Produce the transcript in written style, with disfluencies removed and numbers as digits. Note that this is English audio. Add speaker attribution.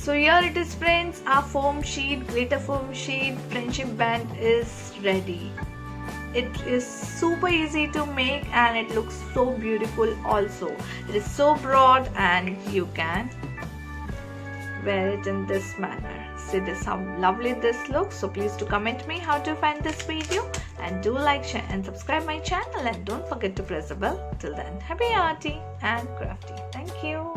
Speaker 1: So here it is friends, our foam sheet, glitter foam sheet friendship band is ready. It is super easy to make and it looks so beautiful also. It is so broad and you can wear it in this manner. See this how lovely this looks. So please do comment me how to find this video, and do like, share and subscribe my channel, and don't forget to press the bell. Till then, happy arty and crafty. Thank you.